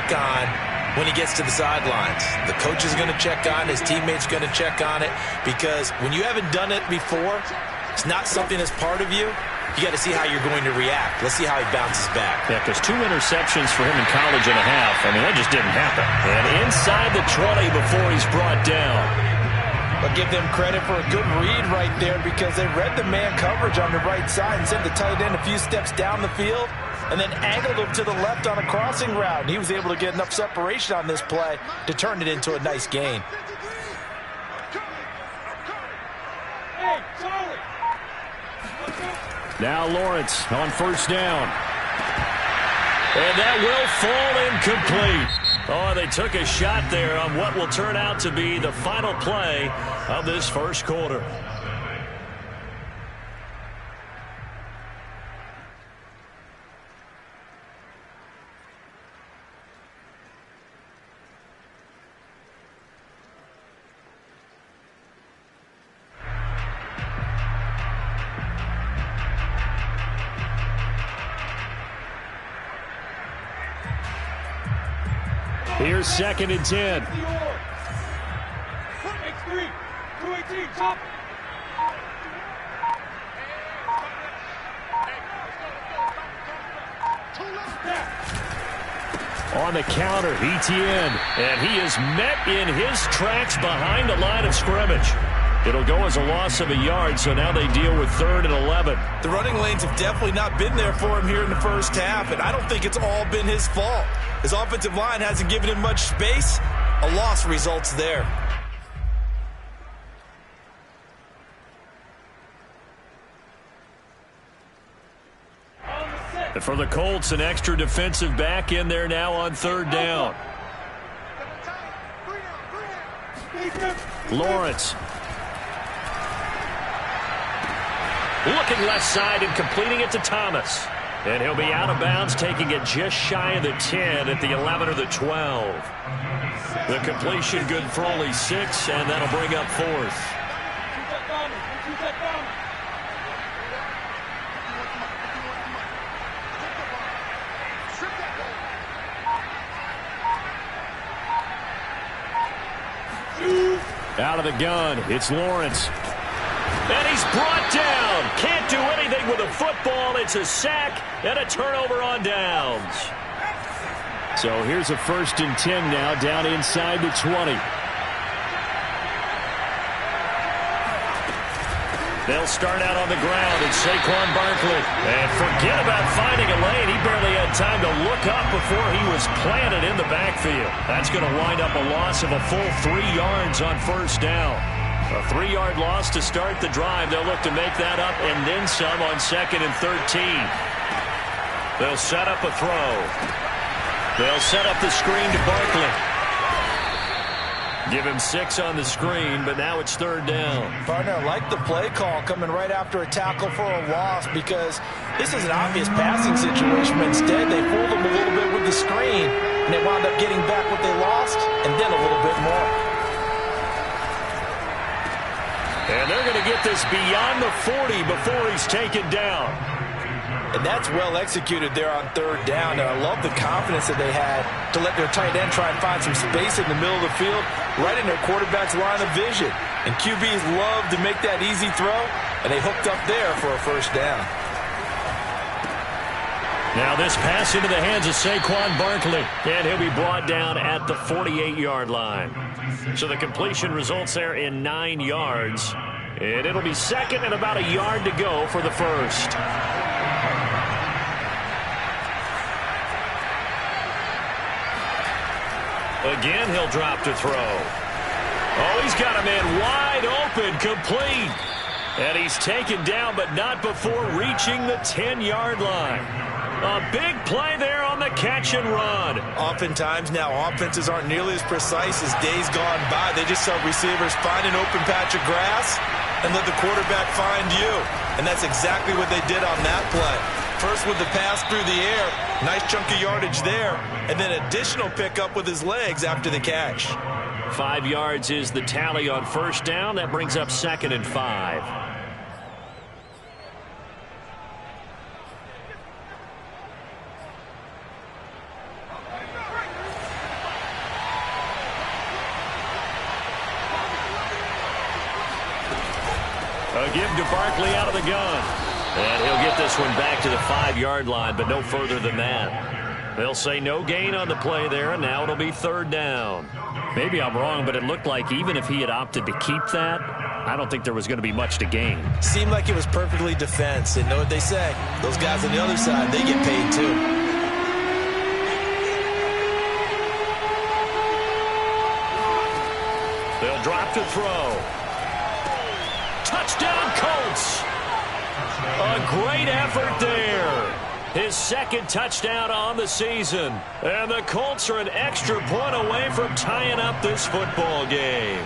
check on when he gets to the sidelines. The coach is going to check on, his teammates going to check on it, because when you haven't done it before, it's not something that's part of you. You got to see how you're going to react. Let's see how he bounces back. Yeah, because 2 interceptions for him in college and a half. I mean, that just didn't happen. And inside the 20 before he's brought down. But give them credit for a good read right there, because they read the man coverage on the right side and sent the tight end a few steps down the field and then angled him to the left on a crossing route. And he was able to get enough separation on this play to turn it into a nice gain. Now Lawrence on first down. And that will fall incomplete. Oh, they took a shot there on what will turn out to be the final play of this first quarter. Here's 2nd and 10. On the counter, Etienne, and he is met in his tracks behind the line of scrimmage. It'll go as a loss of a yard, so now they deal with 3rd and 11. The running lanes have definitely not been there for him here in the first half, and I don't think it's all been his fault. His offensive line hasn't given him much space. A loss results there. And for the Colts, an extra defensive back in there now on 3rd down. Lawrence. Looking left side and completing it to Thomas. And he'll be out of bounds, taking it just shy of the 10 at the 11 or the 12. The completion good for only 6, and that'll bring up 4th. Out of the gun, it's Lawrence. And he's brought down. Can't do anything with a football. It's a sack and a turnover on downs. So here's a 1st and 10 now, down inside the 20. They'll start out on the ground. It's Saquon Barkley. And forget about finding a lane. He barely had time to look up before he was planted in the backfield. That's going to wind up a loss of a full 3 yards on 1st down. A 3-yard loss to start the drive. They'll look to make that up and then some on 2nd and 13. They'll set up a throw. They'll set up the screen to Barkley. Give him 6 on the screen, but now it's 3rd down. Partner, I like the play call coming right after a tackle for a loss, because this is an obvious passing situation. But instead, they fooled him a little bit with the screen, and they wound up getting back what they lost, and then a little bit more. And they're going to get this beyond the 40 before he's taken down. And that's well executed there on 3rd down. And I love the confidence that they had to let their tight end try and find some space in the middle of the field, right in their quarterback's line of vision. And QBs love to make that easy throw, and they hooked up there for a 1st down. Now this pass into the hands of Saquon Barkley, and he'll be brought down at the 48-yard line. So the completion results there in 9 yards, and it'll be 2nd and about a yard to go for the 1st. Again, he'll drop to throw. Oh, he's got a man wide open, complete. And he's taken down, but not before reaching the 10-yard line. A big play there on the catch and run. Oftentimes now, offenses aren't nearly as precise as days gone by. They just help receivers find an open patch of grass and let the quarterback find you. And that's exactly what they did on that play. First with the pass through the air, nice chunk of yardage there, and then additional pickup with his legs after the catch. 5 yards is the tally on 1st down. That brings up 2nd and 5. A give to Barkley out of the gun. And he'll get this one back to the 5-yard line, but no further than that. They'll say no gain on the play there, and now it'll be 3rd down. Maybe I'm wrong, but it looked like even if he had opted to keep that, I don't think there was going to be much to gain. Seemed like it was perfectly defense. And know what they say? Those guys on the other side, they get paid too. They'll drop to throw. Touchdown, Colts. A great effort there. His 2nd touchdown on the season. And the Colts are an extra point away from tying up this football game.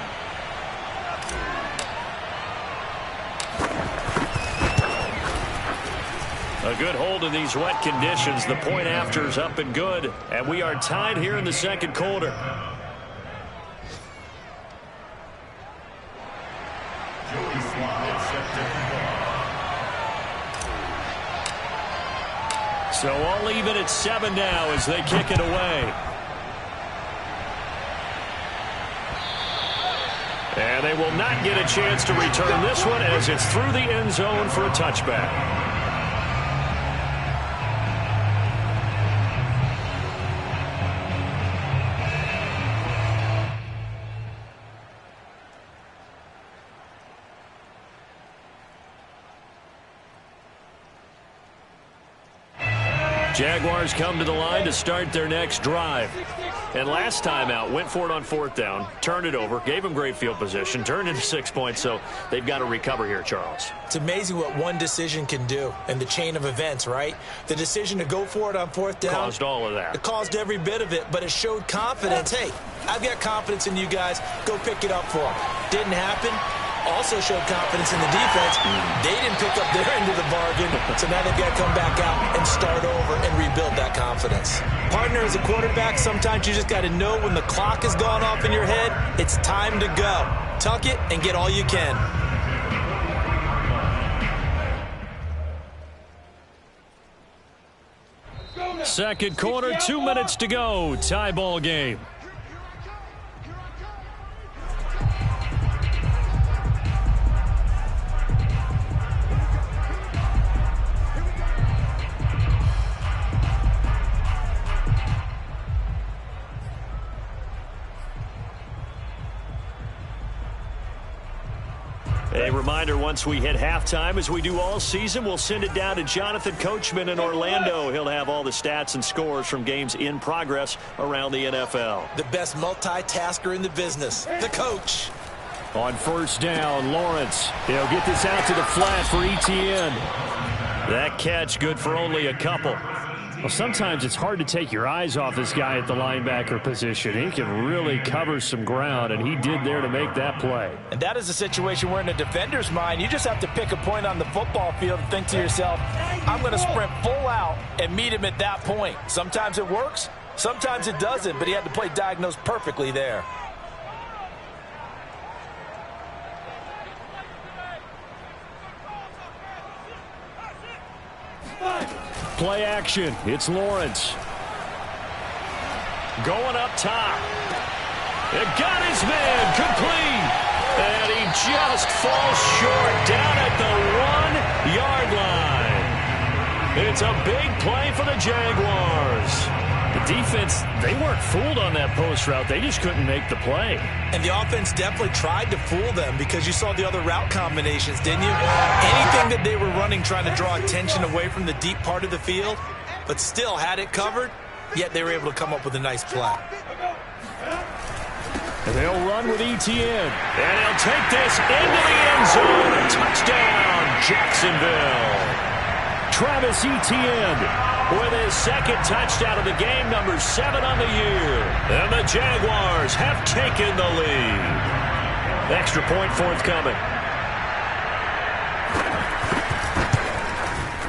A good hold in these wet conditions. The point after is up and good. And we are tied here in the 2nd quarter. So all even at 7 now as they kick it away. And they will not get a chance to return this one as it's through the end zone for a touchback. Jaguars come to the line to start their next drive. And last time out, went for it on 4th down, turned it over, gave them great field position, turned into 6 points, so they've got to recover here, Charles. It's amazing what one decision can do in the chain of events, right? The decision to go for it on 4th down. Caused all of that. It caused every bit of it, but it showed confidence. Hey, I've got confidence in you guys. Go pick it up for them. Didn't happen. Also showed confidence in the defense. They didn't pick up their end of the bargain, so now they've got to come back out and start over and rebuild that confidence. Partner, as a quarterback, sometimes you just got to know when the clock has gone off in your head, it's time to go. Tuck it and get all you can. Second quarter, 2 minutes to go. Tie ball game. A reminder, once we hit halftime, as we do all season, we'll send it down to Jonathan Coachman in Orlando. He'll have all the stats and scores from games in progress around the NFL. The best multitasker in the business, the coach. On 1st down, Lawrence. He'll get this out to the flat for Etienne. That catch good for only a couple. Well, sometimes it's hard to take your eyes off this guy at the linebacker position. He can really cover some ground, and he did there to make that play. And that is a situation where in a defender's mind, you just have to pick a point on the football field and think to yourself, I'm going to sprint full out and meet him at that point. Sometimes it works, sometimes it doesn't, but he had to play diagnose perfectly there. Play action. It's Lawrence. Going up top. It got his man complete. And he just falls short down at the 1-yard line. It's a big play for the Jaguars. The defense, they weren't fooled on that post route. They just couldn't make the play. And the offense definitely tried to fool them because you saw the other route combinations, didn't you? Anything that they were running trying to draw attention away from the deep part of the field, but still had it covered, yet they were able to come up with a nice play. And they'll run with Etienne. And he'll take this into the end zone. A touchdown, Jacksonville. Travis Etienne with his 2nd touchdown of the game, number 7 on the year. And the Jaguars have taken the lead. Extra point forthcoming.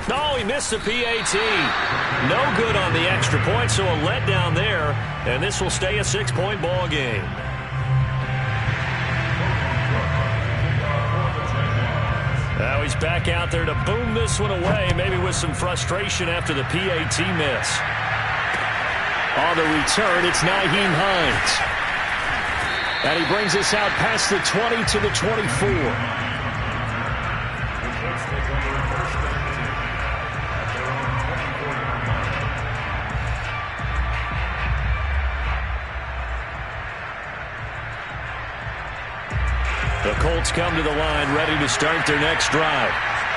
No, he missed the PAT. No good on the extra point, so a letdown there. And this will stay a 6-point ball game. Now he's back out there to boom this one away, maybe with some frustration after the PAT miss. On the return, it's Nyheim Hines. And he brings us out past the 20 to the 24. The Colts come to the line ready to start their next drive.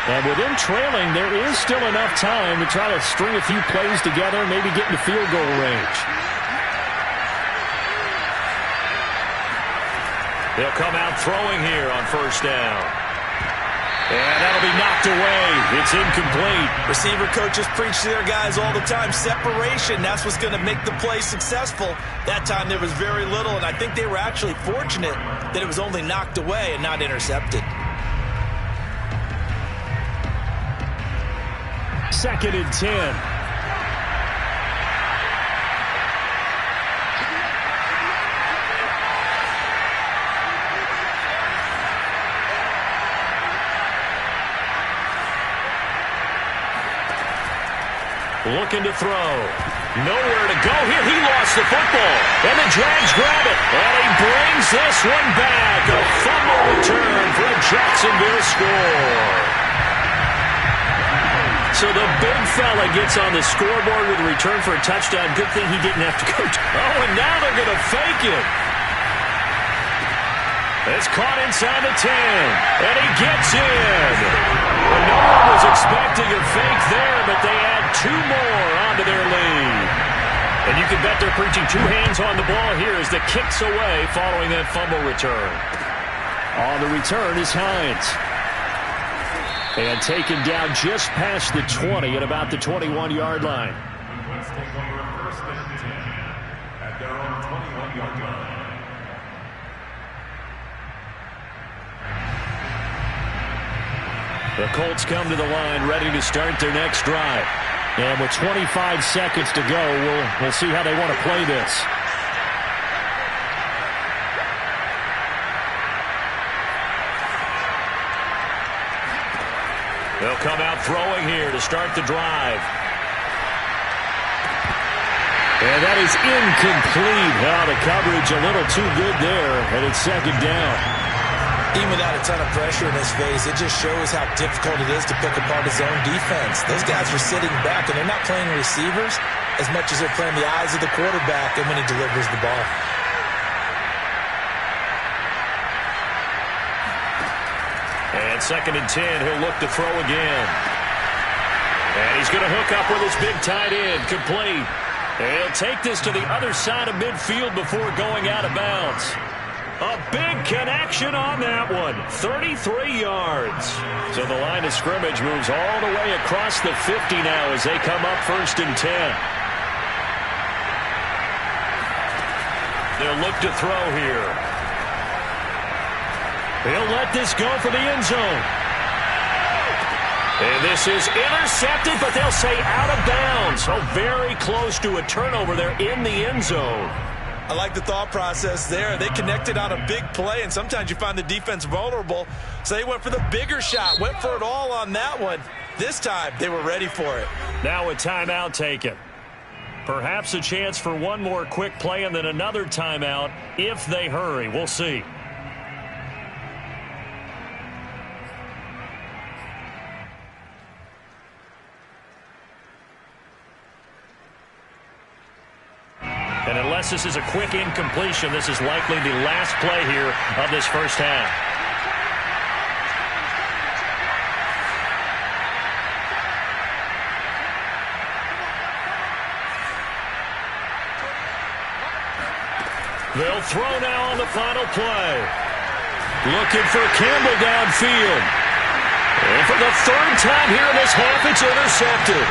And with them trailing, there is still enough time to try to string a few plays together and maybe get into field goal range. They'll come out throwing here on first down. And that'll be knocked away. It's incomplete. Receiver coaches preach to their guys all the time. Separation, that's what's going to make the play successful. That time there was very little, and I think they were actually fortunate that it was only knocked away and not intercepted. Second and 10. Looking to throw. Nowhere to go here. He lost the football. And the Jags grab it. And he brings this one back. A fumble return for a Jacksonville score. So the big fella gets on the scoreboard with a return for a touchdown. Good thing he didn't have to go. Oh, and now they're going to fake it. It's caught inside the 10. And he gets in. Well, no one was expecting a fake there, but they add two more onto their lead. And you can bet they're preaching two hands on the ball here as the kick's away following that fumble return. On the return is Hines. And taken down just past the 20 at about the 21-yard line. Let's take over first and 10 at their own 21-yard line. The Colts come to the line ready to start their next drive. And with 25 seconds to go, we'll see how they want to play this. They'll come out throwing here to start the drive. And that is incomplete. Now the coverage a little too good there, and it's second down. Even without a ton of pressure in his face, it just shows how difficult it is to pick apart his own defense. Those guys are sitting back, and they're not playing receivers as much as they're playing the eyes of the quarterback and when he delivers the ball. And second and 10, he'll look to throw again. And he's going to hook up with his big tight end, complete. And he'll take this to the other side of midfield before going out of bounds. A big connection on that one. 33 yards. So the line of scrimmage moves all the way across the 50 now as they come up first and 10. They'll look to throw here. He'll let this go for the end zone. And this is intercepted, but they'll say out of bounds. So very close to a turnover there in the end zone. I like the thought process there. They connected on a big play, and sometimes you find the defense vulnerable. So they went for the bigger shot, went for it all on that one. This time, they were ready for it. Now a timeout taken. Perhaps a chance for one more quick play and then another timeout if they hurry. We'll see. And unless this is a quick incompletion, this is likely the last play here of this first half. They'll throw now on the final play. Looking for Campbell downfield. And for the third time here in this half, it's intercepted.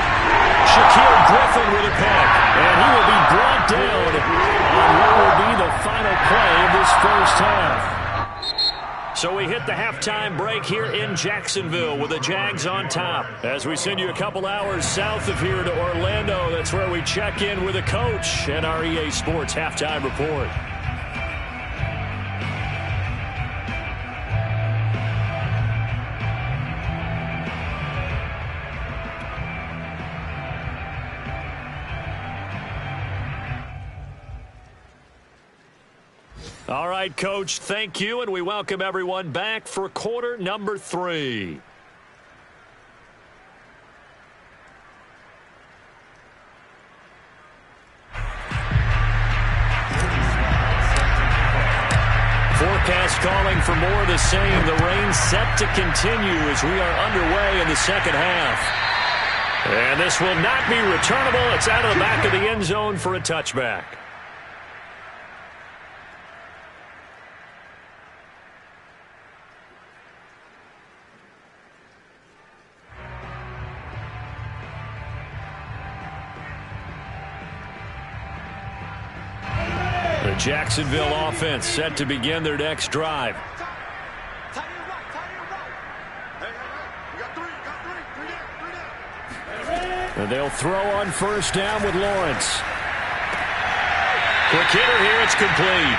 Shaquille Griffin with a pick. And he will be brought down on what will be the final play of this first half. So we hit the halftime break here in Jacksonville with the Jags on top. As we send you a couple hours south of here to Orlando, that's where we check in with the coach and our EA Sports halftime report. All right, Coach, thank you, and we welcome everyone back for quarter number 3. forecast calling for more of the same. The rain set to continue as we are underway in the second half. And this will not be returnable. It's out of the back of the end zone for a touchback. The Jacksonville offense set to begin their next drive. And they'll throw on first down with Lawrence. Quick hitter here, it's complete.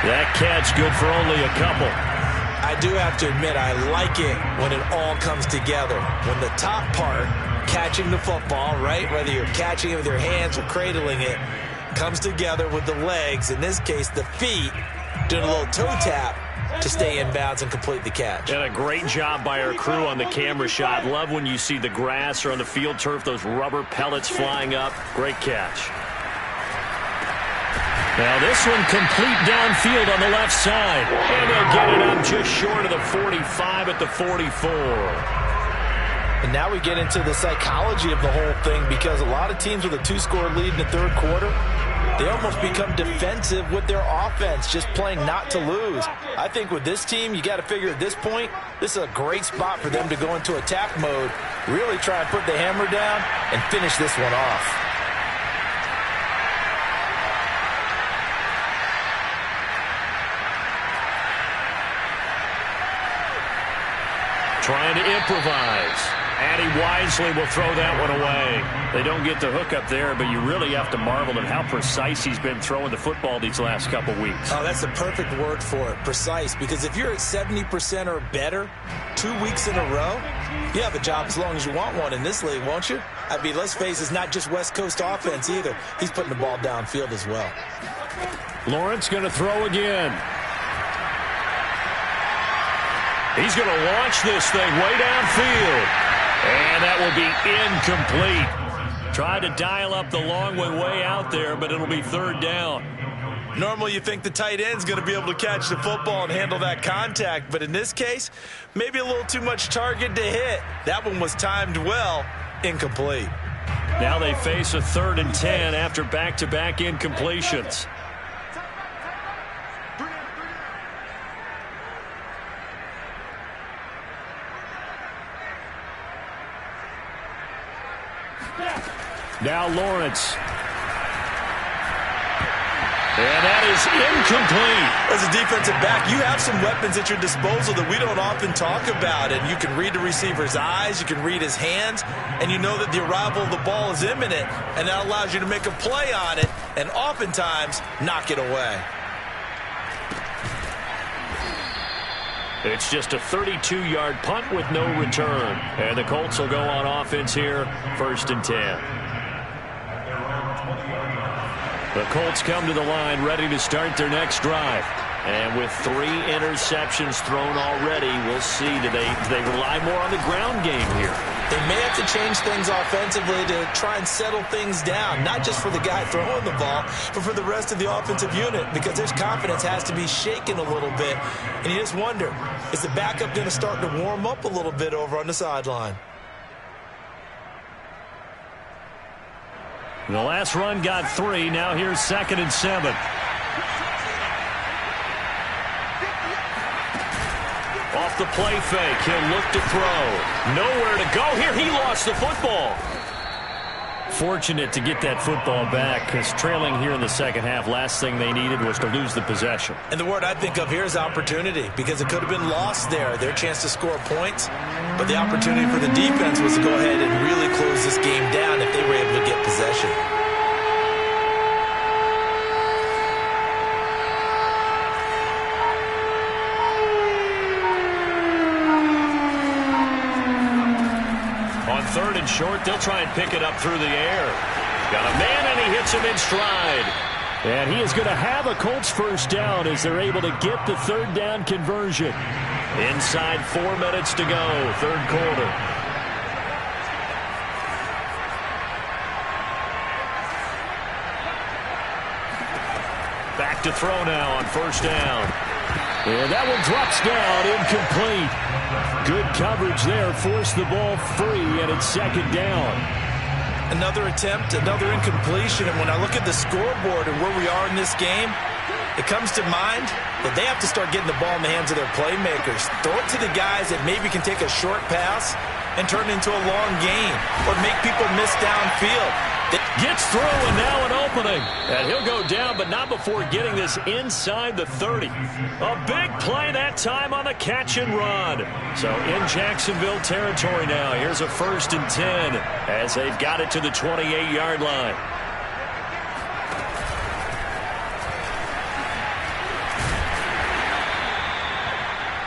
That catch good for only a couple. I do have to admit, I like it when it all comes together. When the top part, catching the football, right, whether you're catching it with your hands or cradling it, comes together with the legs, in this case the feet, doing a little toe tap to stay in bounds and complete the catch. And a great job by our crew on the camera shot. Love when you see the grass or on the field turf, those rubber pellets flying up. Great catch. Now this one complete downfield on the left side. And they'll get it up just short of the 45 at the 44. And now we get into the psychology of the whole thing, because a lot of teams with a 2-score lead in the third quarter, they almost become defensive with their offense, just playing not to lose. I think with this team, you got to figure at this point, this is a great spot for them to go into attack mode, really try and put the hammer down and finish this one off. Trying to improvise. And he wisely will throw that one away. They don't get the hook up there, but you really have to marvel at how precise he's been throwing the football these last couple weeks. Oh, that's the perfect word for it, precise. Because if you're at 70% or better 2 weeks in a row, you have a job as long as you want one in this league, won't you? I mean, let's face it, it's not just West Coast offense either. He's putting the ball downfield as well. Lawrence going to throw again. He's going to launch this thing way downfield. And that will be incomplete. Tried to dial up the long one way out there, but it'll be third down. Normally you think the tight end's going to be able to catch the football and handle that contact, but in this case, maybe a little too much target to hit. That one was timed well, incomplete. Now they face a 3rd and 10 after back-to-back incompletions. Now Lawrence. And that is incomplete. As a defensive back, you have some weapons at your disposal that we don't often talk about. And you can read the receiver's eyes, you can read his hands, and you know that the arrival of the ball is imminent. And that allows you to make a play on it and oftentimes knock it away. It's just a 32-yard punt with no return. And the Colts will go on offense here, 1st and 10. The Colts come to the line ready to start their next drive. And with 3 interceptions thrown already, we'll see. Do they rely more on the ground game here? They may have to change things offensively to try and settle things down, not just for the guy throwing the ball, but for the rest of the offensive unit, because his confidence has to be shaken a little bit. And you just wonder, is the backup going to start to warm up a little bit over on the sideline? The last run got 3. Now here's 2nd and 7. Off the play fake. He'll look to throw. Nowhere to go here. He lost the football. Fortunate to get that football back, because trailing here in the second half, last thing they needed was to lose the possession. And the word I think of here is opportunity, because it could have been lost there, their chance to score points. But the opportunity for the defense was to go ahead and really close this game down if they were able to get possession. On 3rd and short, they'll try and pick it up through the air. Got a man, and he hits him in stride. And he is going to have a Colts first down as they're able to get the 3rd down conversion. Inside 4 minutes to go, 3rd quarter. Back to throw now on 1st down. And that one drops down, incomplete. Good coverage there, forced the ball free, and it's second down. Another attempt, another incompletion, and when I look at the scoreboard and where we are in this game, it comes to mind that they have to start getting the ball in the hands of their playmakers. Throw it to the guys that maybe can take a short pass and turn it into a long gain or make people miss downfield. Gets through, and now an opening. And he'll go down, but not before getting this inside the 30. A big play that time on the catch and run. So in Jacksonville territory now. Here's a 1st and 10 as they've got it to the 28-yard line.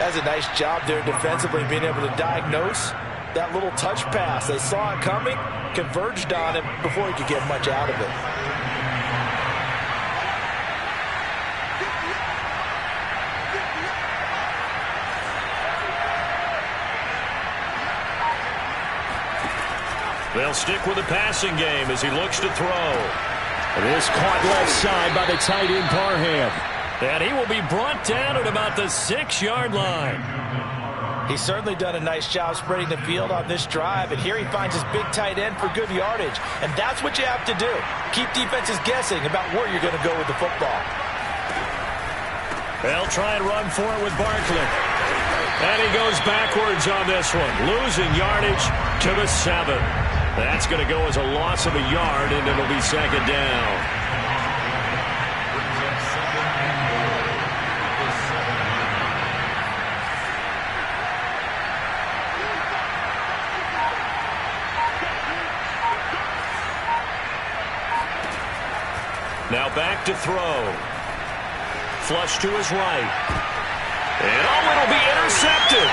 That's a nice job there defensively, being able to diagnose that little touch pass. They saw it coming, converged on him before he could get much out of it. They'll stick with the passing game as he looks to throw. This caught left side by the tight end Parham. And he will be brought down at about the 6-yard line. He's certainly done a nice job spreading the field on this drive, and here he finds his big tight end for good yardage. And that's what you have to do. Keep defenses guessing about where you're going to go with the football. They'll try and run for it with Barkley. And he goes backwards on this one, losing yardage to the 7. That's going to go as a loss of a yard, and it'll be second down. Now back to throw. Flush to his right. And it'll be intercepted.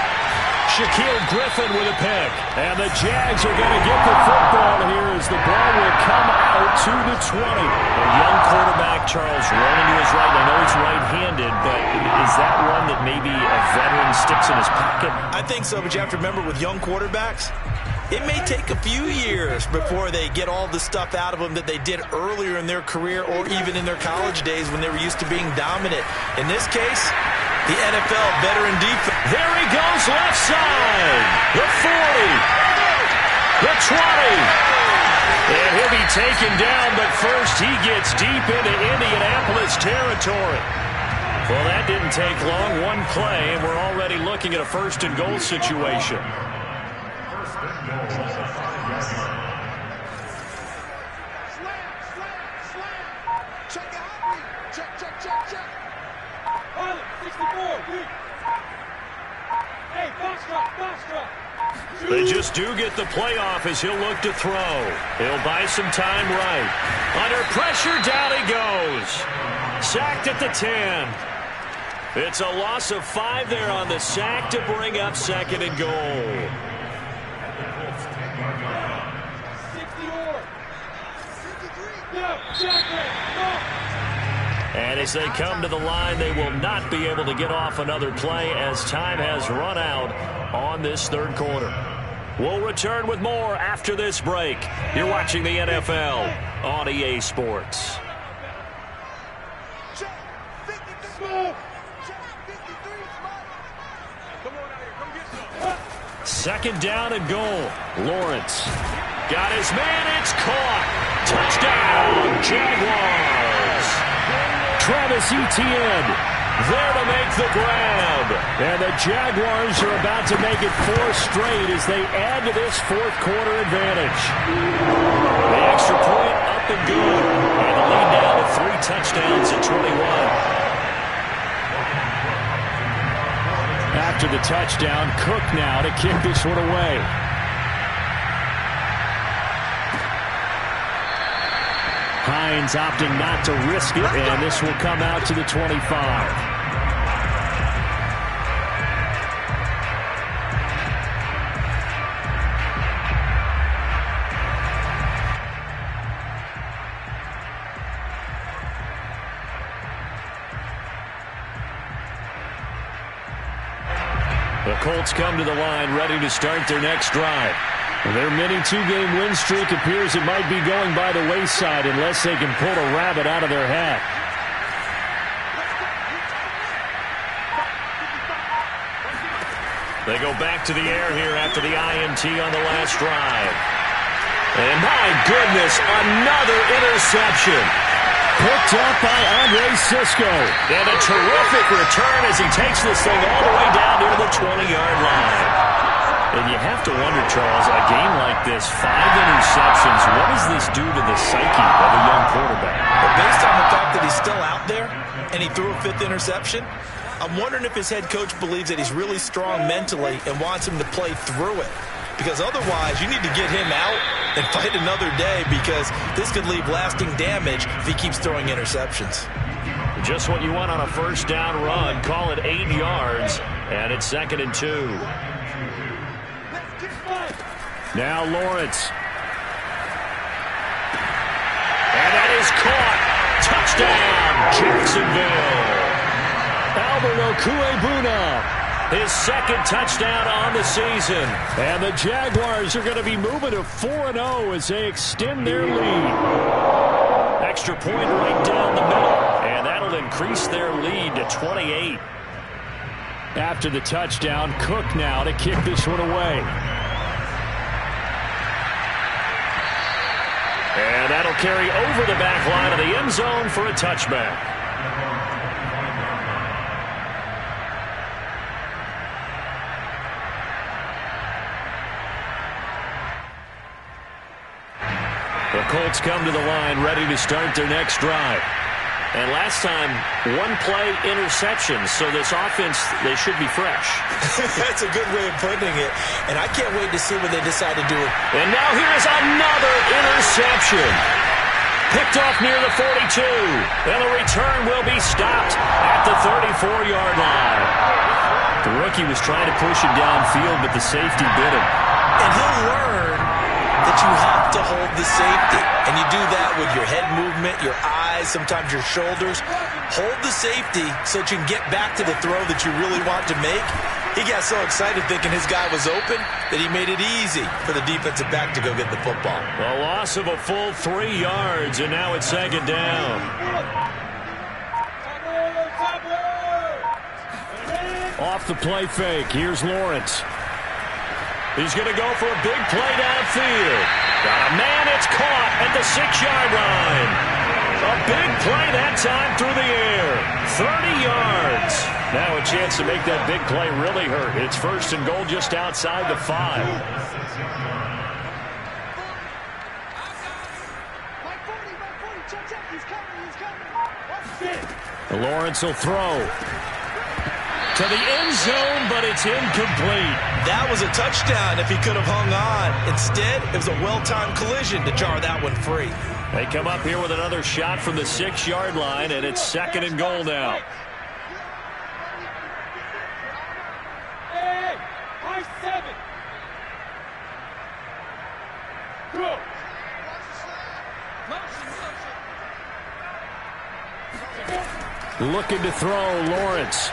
Shaquill Griffin with a pick. And the Jags are going to get the football here as the ball will come out to the 20. A young quarterback, Charles, rolling to his right. I know he's right-handed, but is that one that maybe a veteran sticks in his pocket? I think so, but you have to remember with young quarterbacks, it may take a few years before they get all the stuff out of them that they did earlier in their career or even in their college days when they were used to being dominant. In this case, the NFL veteran defense. There he goes left side. The 40. The 20. And he'll be taken down, but first he gets deep into Indianapolis territory. Well, that didn't take long. One play, and we're already looking at a 1st and goal situation. They just do get the playoff as he'll look to throw. He'll buy some time right. Under pressure, down he goes. Sacked at the 10. It's a loss of 5 there on the sack to bring up 2nd and goal. And as they come to the line, they will not be able to get off another play as time has run out on this 3rd quarter. We'll return with more after this break. You're watching the NFL on EA Sports. Second down and goal. Lawrence got his man. It's caught. Touchdown, Jaguars. Travis Etienne there to make the grab. And the Jaguars are about to make it 4 straight as they add to this 4th quarter advantage. The extra point up and good. And the lead down to 3 touchdowns at 21. After the touchdown, Cook now to kick this one away. Hines opting not to risk it, and this will come out to the 25. The Colts come to the line ready to start their next drive. Their mini 2-game win streak appears it might be going by the wayside unless they can pull a rabbit out of their hat. They go back to the air here after the INT on the last drive. And my goodness, another interception. Picked up by Andre Cisco. And a terrific return as he takes this thing all the way down near the 20-yard line. And you have to wonder, Charles, a game like this, 5 interceptions, what does this do to the psyche of a young quarterback? But based on the fact that he's still out there and he threw a 5th interception, I'm wondering if his head coach believes that he's really strong mentally and wants him to play through it. Because otherwise, you need to get him out and fight another day, because this could leave lasting damage if he keeps throwing interceptions. Just what you want on a first down run. Call it 8 yards, and it's 2nd and 2. Now Lawrence. And that is caught. Touchdown, Jacksonville. Albert Okuebuna. His 2nd touchdown on the season. And the Jaguars are going to be moving to 4-0 as they extend their lead. Extra point right down the middle. And that'll increase their lead to 28. After the touchdown, Cook now to kick this one away. And that'll carry over the back line of the end zone for a touchback. The Colts come to the line ready to start their next drive. And last time, 1-play interception. So this offense, they should be fresh. That's a good way of putting it. And I can't wait to see what they decide to do. And now here's another interception. Picked off near the 42. And the return will be stopped at the 34-yard line. The rookie was trying to push it downfield, but the safety bit him. And he'll learn that you have to hold the safety. And you do that with your head movement, your eyes, sometimes your shoulders. Hold the safety so that you can get back to the throw that you really want to make. He got so excited thinking his guy was open that he made it easy for the defensive back to go get the football. A loss of a full 3 yards, and now it's 2nd down. Off the play fake, here's Lawrence. He's going to go for a big play downfield. Got a man, it's caught at the 6-yard line. A big play that time through the air. 30 yards. Now a chance to make that big play really hurt. It's 1st and goal just outside the 5. Lawrence will throw. To the end zone, but it's incomplete. That was a touchdown if he could have hung on. Instead, it was a well-timed collision to jar that one free. They come up here with another shot from the 6-yard line, and it's 2nd and goal now. Looking to throw, Lawrence.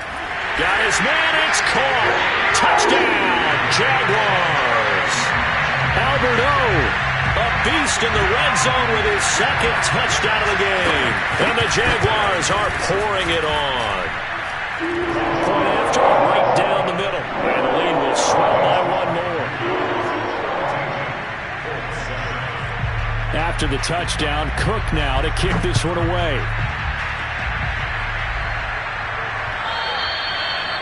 Got his man, it's caught. Touchdown, Jaguars. Albert O. A beast in the red zone with his 2nd touchdown of the game. And the Jaguars are pouring it on. Point after, right down the middle. And the lead will swell by 1 more. After the touchdown, Cook now to kick this one away.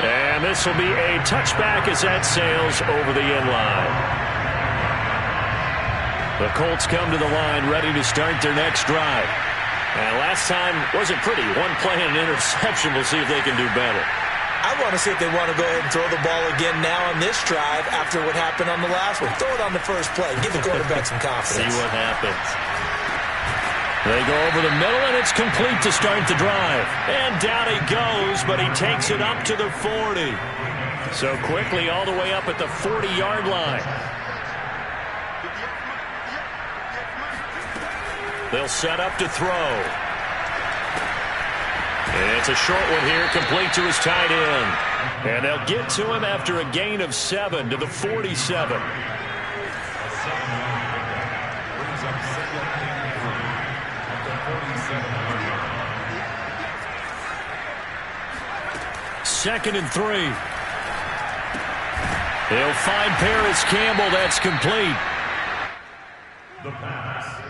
And this will be a touchback as that sails over the end line. The Colts come to the line ready to start their next drive. And last time wasn't pretty. 1 play and an interception. We'll see if they can do better. I want to see if they want to go ahead and throw the ball again now on this drive after what happened on the last one. Throw it on the first play. Give the quarterback some confidence. See what happens. They go over the middle, and it's complete to start the drive. And down he goes, but he takes it up to the 40. So quickly all the way up at the 40-yard line. They'll set up to throw. And it's a short one here, complete to his tight end. And they'll get to him after a gain of 7 to the 47. Second and 3. He'll find Paris Campbell. That's complete. The pass.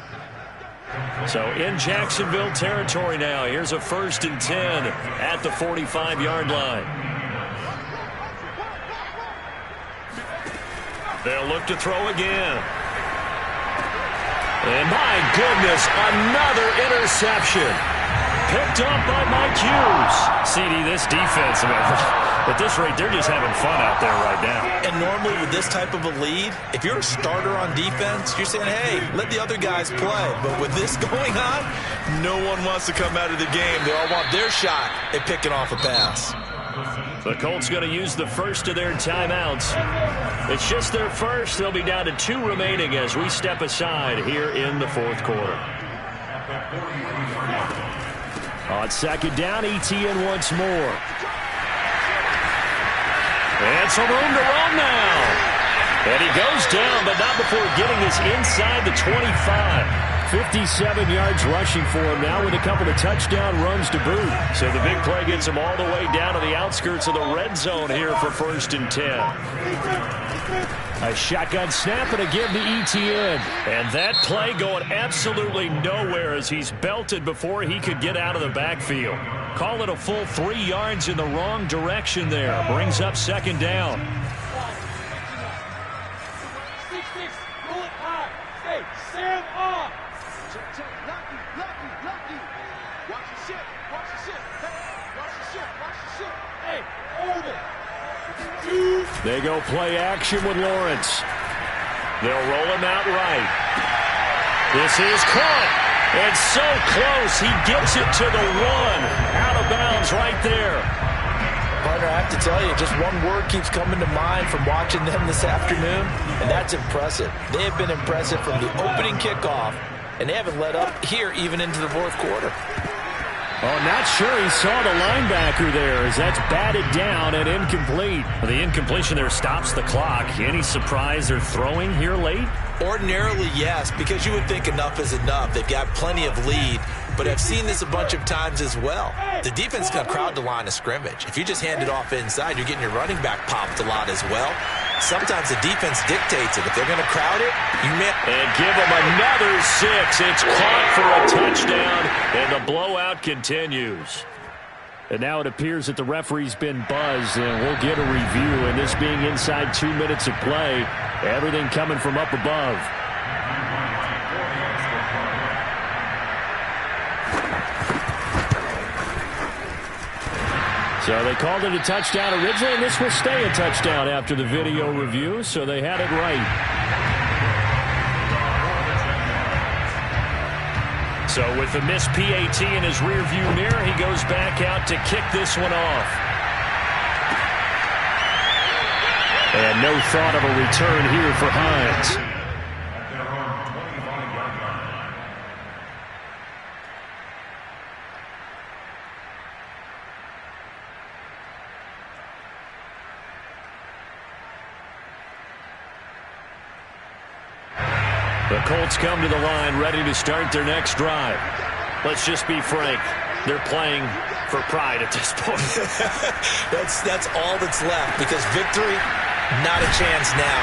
So in Jacksonville territory now. Here's a 1st and 10 at the 45-yard line. They'll look to throw again. And my goodness, another interception. Picked up by Mike Hughes. CD, this defense, at this rate, they're just having fun out there right now. And normally with this type of a lead, if you're a starter on defense, you're saying, hey, let the other guys play. But with this going on, no one wants to come out of the game. They all want their shot at picking off a pass. The Colts going to use the first of their timeouts. It's just their first. They'll be down to 2 remaining as we step aside here in the 4th quarter. On 2nd down, Etienne once more. And some room to run now. And he goes down, but not before getting us inside the 25. 57 yards rushing for him now with a couple of touchdown runs to boot. So the big play gets him all the way down to the outskirts of the red zone here for 1st and 10. A shotgun snap and a give to Etienne. And that play going absolutely nowhere as he's belted before he could get out of the backfield. Call it a full 3 yards in the wrong direction there. Brings up 2nd down. They go play action with Lawrence. They'll roll him out right. This is caught. And so close. He gets it to the 1. Out of bounds right there. Partner, I have to tell you, just one word keeps coming to mind from watching them this afternoon, and that's impressive. They have been impressive from the opening kickoff, and they haven't let up here even into the 4th quarter. Oh, not sure he saw the linebacker there as that's batted down and incomplete. Well, the incompletion there stops the clock. Any surprise they're throwing here late? Ordinarily, yes, because you would think enough is enough. They've got plenty of lead, but I've seen this a bunch of times as well. The defense can crowd the line of scrimmage. If you just hand it off inside, you're getting your running back popped a lot as well. Sometimes the defense dictates it. If they're going to crowd it, you may... And give them another 6. It's caught for a touchdown, and the blowout continues. And now it appears that the referee's been buzzed, and we'll get a review. And this being inside 2 minutes of play, everything coming from up above. So they called it a touchdown originally, and this will stay a touchdown after the video review, so they had it right. So with the missed PAT in his rearview mirror, he goes back out to kick this one off. And no thought of a return here for Hines. The Colts come to the line ready to start their next drive. Let's just be frank. They're playing for pride at this point. That's all that's left, because victory, not a chance now.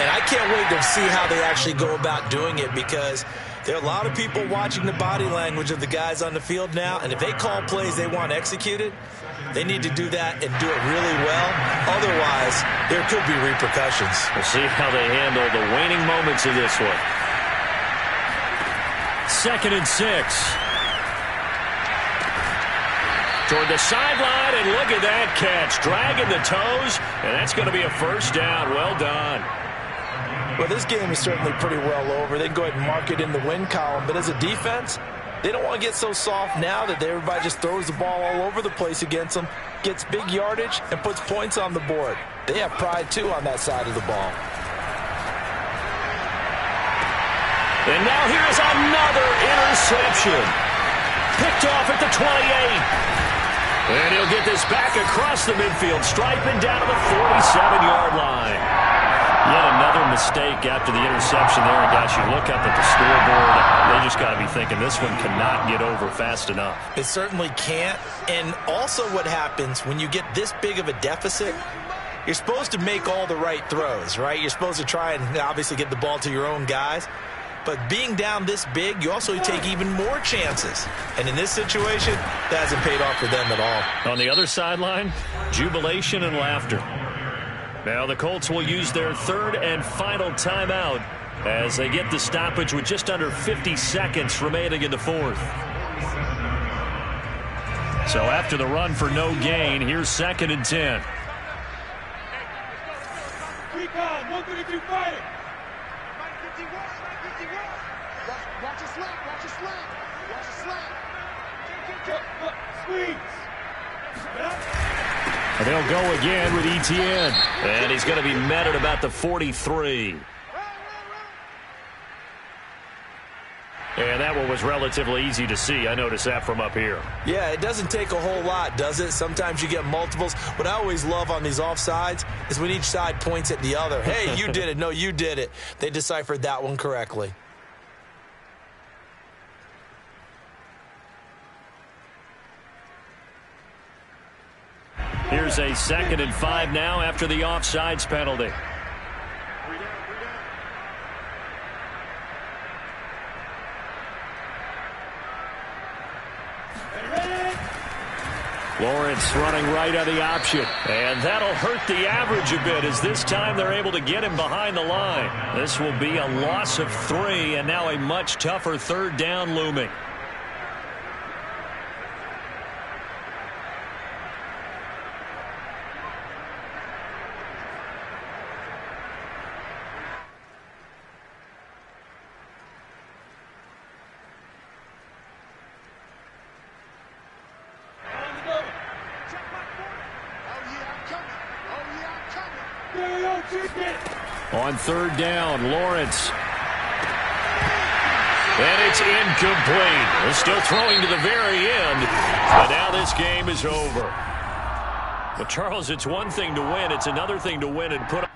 And I can't wait to see how they actually go about doing it, because there are a lot of people watching the body language of the guys on the field now, and if they call plays they want executed, they need to do that and do it really well. Otherwise, there could be repercussions. We'll see how they handle the waning moments of this one. 2nd and 6. Toward the sideline, and look at that catch. Dragging the toes, and that's going to be a 1st down. Well done. Well, this game is certainly pretty well over. They can go ahead and mark it in the win column, but as a defense, they don't want to get so soft now that everybody just throws the ball all over the place against them, gets big yardage, and puts points on the board. They have pride, too, on that side of the ball. And now here's another interception. Picked off at the 28. And he'll get this back across the midfield stripe and down to the 47-yard line. Yet another mistake after the interception there. And guys, you look up at the scoreboard, they just got to be thinking this one cannot get over fast enough. It certainly can't. And also what happens when you get this big of a deficit, you're supposed to make all the right throws, right? You're supposed to try and obviously get the ball to your own guys. But being down this big, you also take even more chances. And in this situation, that hasn't paid off for them at all. On the other sideline, jubilation and laughter. Now the Colts will use their third and final timeout as they get the stoppage with just under 50 seconds remaining in the fourth. So after the run for no gain, here's 2nd and 10. Recon, 132 fighting. Watch your slant, watch your slant, watch your slant. Squeeze. They'll go again with Etienne. And he's going to be met at about the 43. And that one was relatively easy to see. I noticed that from up here. Yeah, it doesn't take a whole lot, does it? Sometimes you get multiples. What I always love on these offsides is when each side points at the other. Hey, you did it. No, you did it. They deciphered that one correctly. Here's a 2nd and 5 now after the offsides penalty. Lawrence running right on the option. And that'll hurt the average a bit as this time they're able to get him behind the line. This will be a loss of 3 and now a much tougher 3rd down looming. On 3rd down, Lawrence. And it's incomplete. They're still throwing to the very end. And now this game is over. But, Charles, it's one thing to win. It's another thing to win and put up.